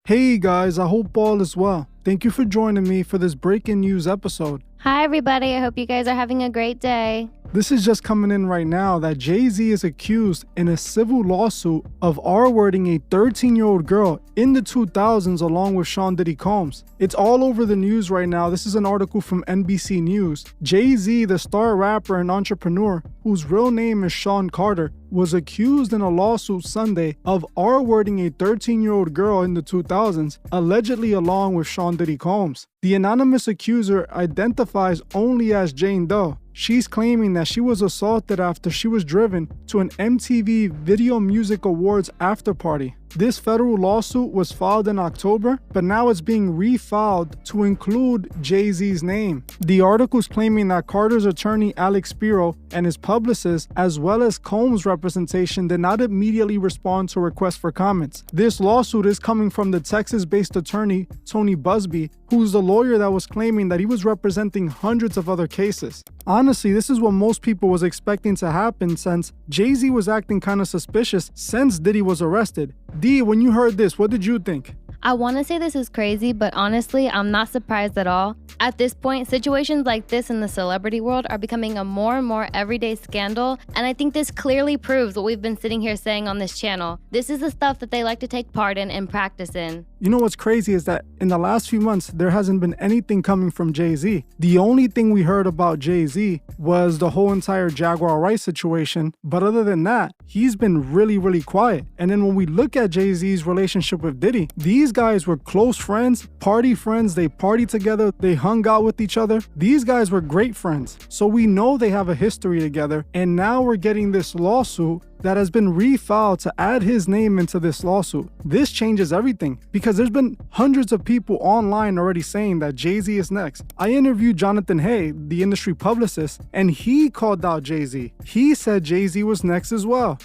Hey guys, I hope all is well. Thank you for joining me for this breaking news episode. Hi everybody, I hope you guys are having a great day. This is just coming in right now that Jay-Z is accused in a civil lawsuit of R-wording a 13-year-old girl in the 2000s along with Sean Diddy Combs. It's all over the news right now. This is an article from NBC News. Jay-Z, the star rapper and entrepreneur, whose real name is Sean Carter, was accused in a lawsuit Sunday of R-wording a 13-year-old girl in the 2000s, allegedly along with Sean Diddy Combs. The anonymous accuser identifies only as Jane Doe. She's claiming that she was assaulted after she was driven to an MTV Video Music Awards after party. This federal lawsuit was filed in October, but now it's being refiled to include Jay-Z's name. The article's claiming that Carter's attorney Alex Spiro and his publicist, as well as Combs' representation, did not immediately respond to requests for comments. This lawsuit is coming from the Texas-based attorney Tony Busby, who's the lawyer that was claiming that he was representing hundreds of other cases. Honestly, this is what most people was expecting to happen since Jay-Z was acting kind of suspicious since Diddy was arrested. D, when you heard this, what did you think? I want to say this is crazy, but honestly, I'm not surprised at all. At this point, situations like this in the celebrity world are becoming a more and more everyday scandal, and I think this clearly proves what we've been sitting here saying on this channel. This is the stuff that they like to take part in and practice in. You know what's crazy is that in the last few months, there hasn't been anything coming from Jay-Z. The only thing we heard about Jay-Z was the whole entire Jaguar Wright situation, but other than that, he's been really quiet. And then when we look at Jay-Z's relationship with Diddy, these guys were close friends, party friends, they partied together, they hung out with each other. These guys were great friends. So we know they have a history together, and now we're getting this lawsuit that has been refiled to add his name into this lawsuit. This changes everything because there's been hundreds of people online already saying that Jay-Z is next. I interviewed Jonathan Hay, the industry publicist, and he called out Jay-Z. He said Jay-Z was next as well.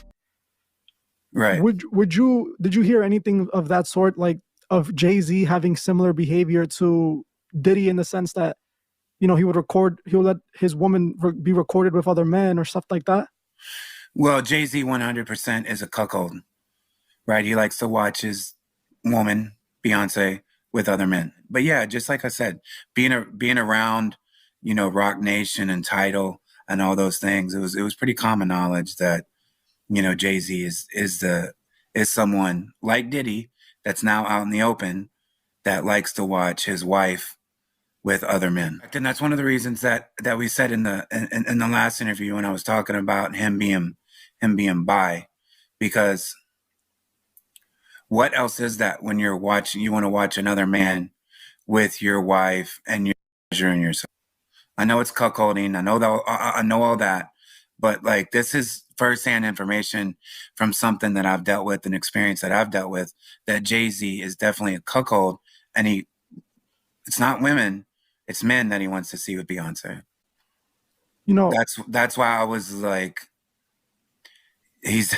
Right. Did you hear anything of that sort, like of Jay-Z having similar behavior to Diddy in the sense that, you know, he would let his woman be recorded with other men or stuff like that? Well, Jay-Z 100% is a cuckold, right? He likes to watch his woman, Beyonce, with other men. But yeah, just like I said, being around, you know, Rock Nation and Tidal and all those things, it was pretty common knowledge that, you know, Jay-Z is someone like Diddy that's now out in the open that likes to watch his wife with other men. And that's one of the reasons that we said in the last interview when I was talking about him being bi, because what else is that when you want to watch another man with your wife and you're pleasuring yourself? I know it's cuckolding. I know all that, but like, this is firsthand information from something that I've dealt with, an experience that I've dealt with, that Jay-Z is definitely a cuckold, and it's not women, it's men that he wants to see with Beyonce. You know, that's why I was like, he's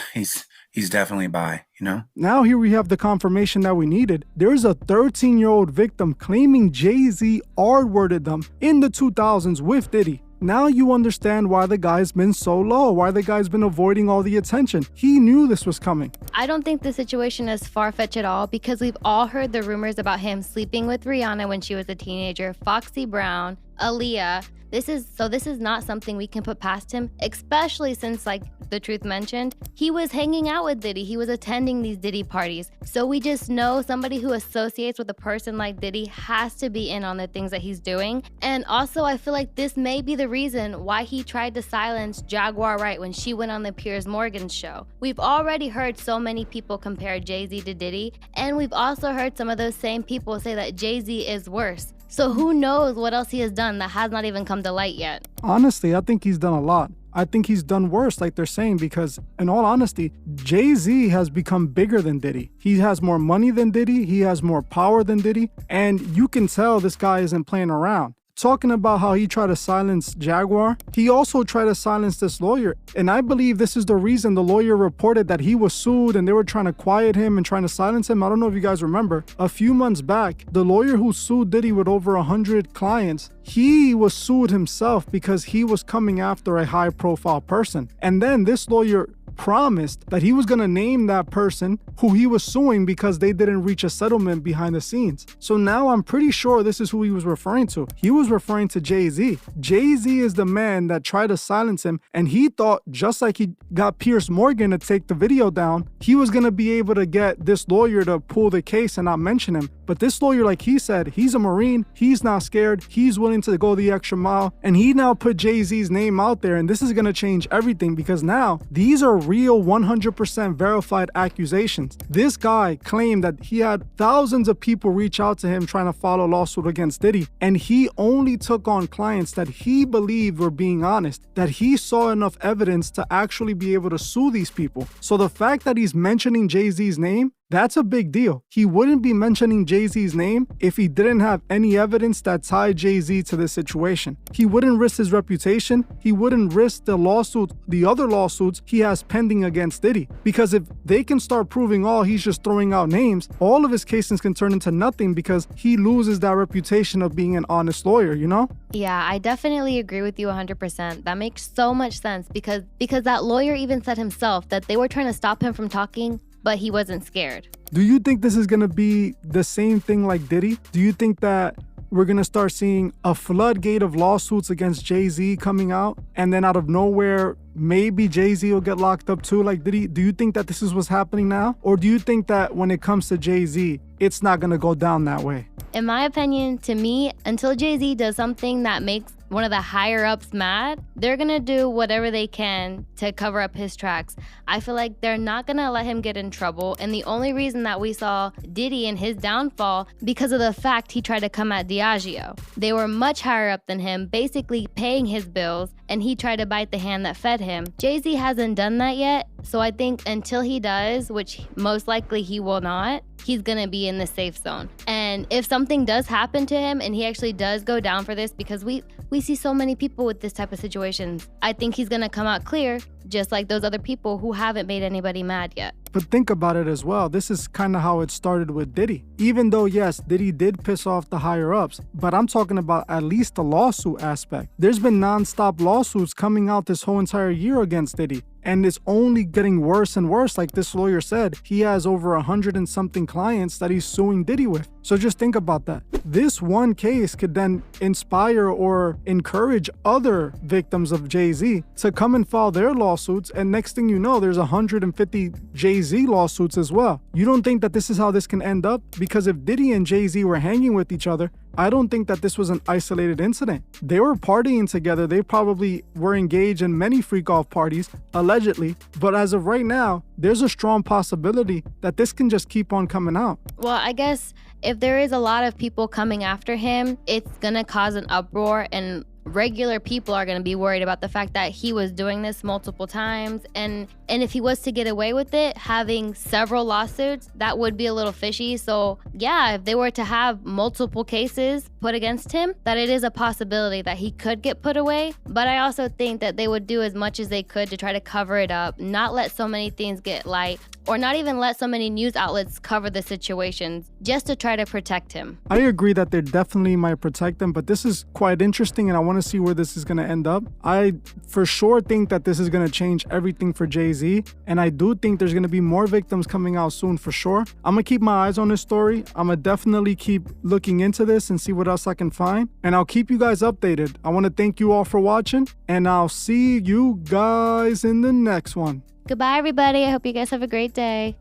definitely bi, you know? Now here we have the confirmation that we needed. There's a 13-year-old victim claiming Jay-Z R-worded them in the 2000s with Diddy. Now you understand why the guy's been so low, why the guy's been avoiding all the attention. He knew this was coming. I don't think the situation is far-fetched at all because we've all heard the rumors about him sleeping with Rihanna when she was a teenager, Foxy Brown, Aaliyah. This is not something we can put past him, especially since, like the truth mentioned, he was hanging out with Diddy. He was attending these Diddy parties. So we just know somebody who associates with a person like Diddy has to be in on the things that he's doing. And also, I feel like this may be the reason why he tried to silence Jaguar Wright when she went on the Piers Morgan show. We've already heard so many people compare Jay-Z to Diddy, and we've also heard some of those same people say that Jay-Z is worse. So who knows what else he has done that has not even come to light yet? Honestly, I think he's done a lot. I think he's done worse, like they're saying, because in all honesty, Jay-Z has become bigger than Diddy. He has more money than Diddy. He has more power than Diddy. And you can tell this guy isn't playing around. Talking about how he tried to silence Jaguar, he also tried to silence this lawyer. And I believe this is the reason the lawyer reported that he was sued and they were trying to quiet him and trying to silence him. I don't know if you guys remember. A few months back, the lawyer who sued Diddy with over 100 clients, he was sued himself because he was coming after a high-profile person. And then this lawyer promised that he was going to name that person who he was suing because they didn't reach a settlement behind the scenes. So now I'm pretty sure this is who he was referring to. He was referring to Jay-Z. Jay-Z is the man that tried to silence him, and he thought, just like he got Piers Morgan to take the video down, he was going to be able to get this lawyer to pull the case and not mention him. But this lawyer, like he said, he's a Marine, he's not scared, he's willing to go the extra mile, and he now put Jay-Z's name out there, and this is going to change everything because now these are real 100% verified accusations. This guy claimed that he had thousands of people reach out to him trying to file a lawsuit against Diddy, and he only took on clients that he believed were being honest, that he saw enough evidence to actually be able to sue these people. So the fact that he's mentioning Jay-Z's name, that's a big deal. He wouldn't be mentioning Jay-Z's name if he didn't have any evidence that tied Jay-Z to this situation. He wouldn't risk his reputation. He wouldn't risk the other lawsuits he has pending against Diddy. Because if they can start proving he's just throwing out names, all of his cases can turn into nothing because he loses that reputation of being an honest lawyer, you know? Yeah, I definitely agree with you 100%. That makes so much sense because that lawyer even said himself that they were trying to stop him from talking, but he wasn't scared. Do you think this is going to be the same thing like Diddy? Do you think that we're going to start seeing a floodgate of lawsuits against Jay-Z coming out, and then out of nowhere, maybe Jay-Z will get locked up too like Diddy? Do you think that this is what's happening now? Or do you think that when it comes to Jay-Z, it's not going to go down that way? In my opinion, to me, until Jay-Z does something that makes one of the higher ups mad, they're gonna do whatever they can to cover up his tracks. I feel like they're not gonna let him get in trouble, and the only reason that we saw Diddy and his downfall because of the fact he tried to come at Diageo. They were much higher up than him, basically paying his bills, and he tried to bite the hand that fed him. Jay-Z hasn't done that yet, so I think until he does, which most likely he will not, he's gonna be in the safe zone. And if something does happen to him and he actually does go down for this, because we see so many people with this type of situations, I think he's gonna come out clear, just like those other people who haven't made anybody mad yet. But think about it as well. This is kind of how it started with Diddy. Even though, yes, Diddy did piss off the higher ups, but I'm talking about at least the lawsuit aspect. There's been nonstop lawsuits coming out this whole entire year against Diddy. And it's only getting worse and worse. Like this lawyer said, he has over 100 and something clients that he's suing Diddy with. So just think about that. This one case could then inspire or encourage other victims of Jay-Z to come and file their lawsuits. And next thing you know, there's 150 Jay-Z lawsuits as well. You don't think that this is how this can end up? Because if Diddy and Jay-Z were hanging with each other, I don't think that this was an isolated incident. They were partying together. They probably were engaged in many freak-off parties, allegedly. But as of right now, there's a strong possibility that this can just keep on coming out. Well, I guess if there is a lot of people coming after him, it's gonna cause an uproar, and regular people are going to be worried about the fact that he was doing this multiple times. And if he was to get away with it, having several lawsuits, that would be a little fishy. So yeah, if they were to have multiple cases put against him, that it is a possibility that he could get put away. But I also think that they would do as much as they could to try to cover it up, not let so many things get light, or not even let so many news outlets cover the situations, just to try to protect him. I agree that they definitely might protect him, but this is quite interesting, and I want to see where this is going to end up. I for sure think that this is going to change everything for Jay-Z, and I do think there's going to be more victims coming out soon for sure. I'm going to keep my eyes on this story. I'm going to definitely keep looking into this and see what else I can find, and I'll keep you guys updated. I want to thank you all for watching, and I'll see you guys in the next one. Goodbye, everybody. I hope you guys have a great day.